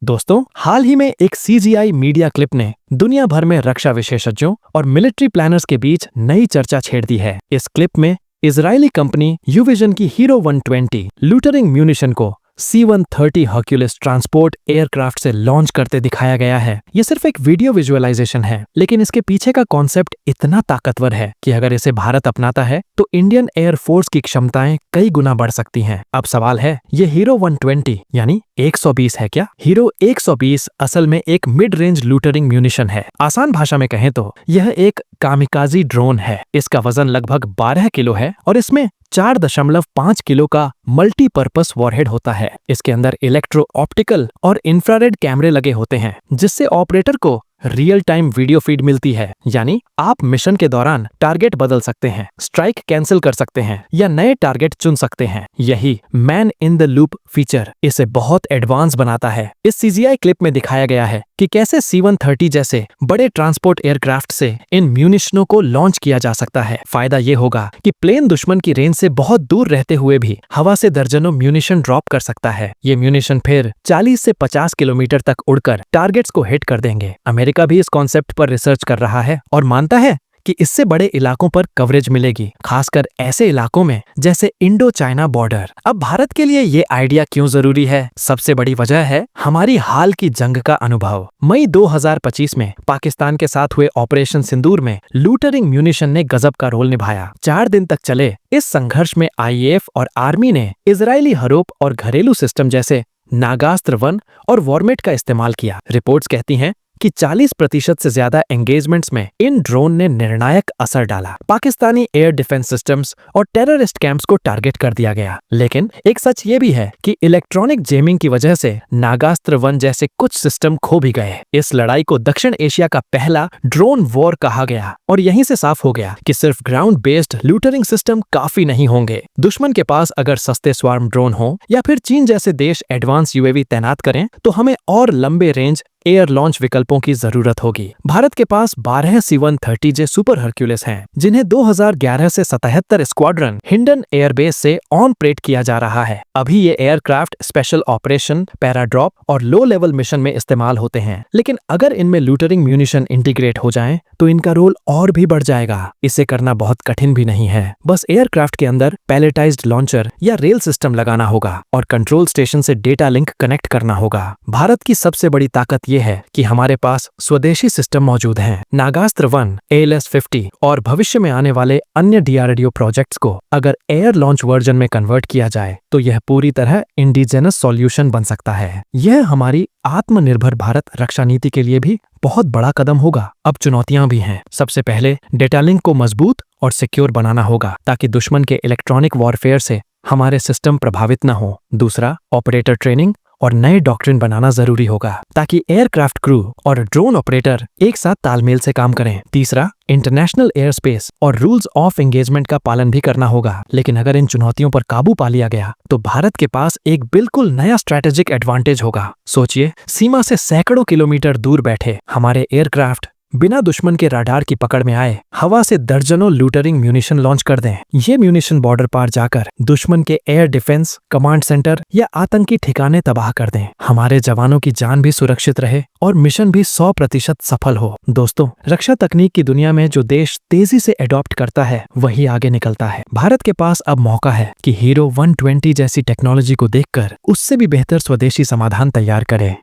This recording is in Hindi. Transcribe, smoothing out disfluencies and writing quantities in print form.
दोस्तों, हाल ही में एक CGI मीडिया क्लिप ने दुनिया भर में रक्षा विशेषज्ञों और मिलिट्री प्लानर्स के बीच नई चर्चा छेड़ दी है। इस क्लिप में इजरायली कंपनी यूविजन की हीरो 120 लूटरिंग म्यूनिशन को C-130 हर्क्यूलिस ट्रांसपोर्ट एयरक्राफ्ट से लॉन्च करते दिखाया गया है। ये सिर्फ एक वीडियो विजुअलाइजेशन है, लेकिन इसके पीछे का कॉन्सेप्ट इतना ताकतवर है कि अगर इसे भारत अपनाता है तो इंडियन एयर फोर्स की क्षमताएं कई गुना बढ़ सकती हैं। अब सवाल है, ये हीरो 120 यानी 120 है क्या? हीरो 120 असल में एक मिड रेंज लूटरिंग म्यूनिशन है। आसान भाषा में कहें तो यह एक कामिकाजी ड्रोन है। इसका वजन लगभग 12 किलो है और इसमें 4.5 किलो का मल्टीपर्पस वॉरहेड होता है। इसके अंदर इलेक्ट्रो ऑप्टिकल और इंफ्रारेड कैमरे लगे होते हैं, जिससे ऑपरेटर को रियल टाइम वीडियो फीड मिलती है। यानी आप मिशन के दौरान टारगेट बदल सकते हैं, स्ट्राइक कैंसिल कर सकते हैं या नए टारगेट चुन सकते हैं। यही man in the loop feature इसे बहुत एडवांस बनाता है। इस CGI क्लिप में दिखाया गया है कि कैसे C-130 जैसे बड़े ट्रांसपोर्ट एयरक्राफ्ट से इन म्यूनिशनों को लॉन्च किया जा सकता है। फायदा ये होगा कि प्लेन दुश्मन की रेंज से बहुत दूर रहते हुए भी हवा से दर्जनों म्यूनिशन ड्रॉप कर सकता है। ये म्यूनिशन फिर 40 से 50 किलोमीटर तक उड़कर टारगेट्स को हिट कर देंगे। अमेरिका भी इस कॉन्सेप्ट पर रिसर्च कर रहा है और मानता है कि इससे बड़े इलाकों पर कवरेज मिलेगी, खासकर ऐसे इलाकों में जैसे इंडो चाइना बॉर्डर। अब भारत के लिए ये आइडिया क्यों जरूरी है? सबसे बड़ी वजह है हमारी हाल की जंग का अनुभव। मई 2025 में पाकिस्तान के साथ हुए ऑपरेशन सिंदूर में लूटरिंग म्यूनिशन ने गजब का रोल निभाया। 4 दिन तक चले इस संघर्ष में IAF और आर्मी ने इजरायली हरोप और घरेलू सिस्टम जैसे नागास्त्र 1 और वॉरमेट का इस्तेमाल किया। रिपोर्ट्स कहती हैं कि 40% से ज्यादा एंगेजमेंट्स में इन ड्रोन ने निर्णायक असर डाला। पाकिस्तानी एयर डिफेंस सिस्टम्स और टेररिस्ट कैंप्स को टारगेट कर दिया गया। लेकिन एक सच ये भी है कि इलेक्ट्रॉनिक जेमिंग की वजह से नागास्त्र 1 जैसे कुछ सिस्टम खो भी गए। इस लड़ाई को दक्षिण एशिया का पहला ड्रोन वॉर कहा गया और यहीं से साफ हो गया कि सिर्फ ग्राउंड बेस्ड लूटरिंग सिस्टम काफी नहीं होंगे। दुश्मन के पास अगर सस्ते स्वार्म ड्रोन हो या फिर चीन जैसे देश एडवांस UAV तैनात करें तो हमें और लंबे रेंज एयर लॉन्च विकल्पों की जरूरत होगी। भारत के पास 12 C-130 जे सुपर हर्क्यूलिस हैं, जिन्हें 2011 से 77 स्क्वाड्रन हिंडन एयरबेस से ऑन ऑपरेट किया जा रहा है। अभी ये एयरक्राफ्ट स्पेशल ऑपरेशन, पैराड्रॉप और लो लेवल मिशन में इस्तेमाल होते हैं। लेकिन अगर इनमें लूटरिंग म्यूनिशन इंटीग्रेट हो जाएं, तो इनका रोल और भी बढ़ जाएगा। इसे करना बहुत कठिन भी नहीं है। बस एयरक्राफ्ट के अंदर पैलेटाइज्ड लॉन्चर या रेल सिस्टम लगाना होगा और कंट्रोल स्टेशन से डेटा लिंक कनेक्ट करना होगा। भारत की सबसे बड़ी ताकत ये है कि हमारे पास स्वदेशी सिस्टम मौजूद हैं। नागास्त्र 1, ALS-50 और भविष्य में आने वाले अन्य DRDO प्रोजेक्ट्स को अगर एयर लॉन्च वर्जन में कन्वर्ट किया जाए तो यह पूरी तरह इंडिजिनस सॉल्यूशन बन सकता है। यह हमारी आत्मनिर्भर भारत रक्षा नीति के लिए भी बहुत बड़ा कदम होगा। अब चुनौतियां भी हैं। सबसे पहले डेटा लिंक को मजबूत और सिक्योर बनाना होगा ताकि दुश्मन के इलेक्ट्रॉनिक वॉरफेयर से हमारे सिस्टम प्रभावित न हो। दूसरा, ऑपरेटर ट्रेनिंग और नए डॉक्ट्रिन बनाना जरूरी होगा ताकि एयरक्राफ्ट क्रू और ड्रोन ऑपरेटर एक साथ तालमेल से काम करें। तीसरा, इंटरनेशनल एयर स्पेस और रूल्स ऑफ एंगेजमेंट का पालन भी करना होगा। लेकिन अगर इन चुनौतियों पर काबू पा लिया गया तो भारत के पास एक बिल्कुल नया स्ट्रैटेजिक एडवांटेज होगा। सोचिए, सीमा से सैकड़ों किलोमीटर दूर बैठे हमारे एयरक्राफ्ट बिना दुश्मन के राडार की पकड़ में आए हवा से दर्जनों लूटरिंग म्यूनिशन लॉन्च कर दें। ये म्यूनिशन बॉर्डर पार जाकर दुश्मन के एयर डिफेंस, कमांड सेंटर या आतंकी ठिकाने तबाह कर दें। हमारे जवानों की जान भी सुरक्षित रहे और मिशन भी 100% सफल हो। दोस्तों, रक्षा तकनीक की दुनिया में जो देश तेजी से एडॉप्ट करता है वही आगे निकलता है। भारत के पास अब मौका है कि हीरो 120 जैसी टेक्नोलॉजी को देखकर उससे भी बेहतर स्वदेशी समाधान तैयार करे।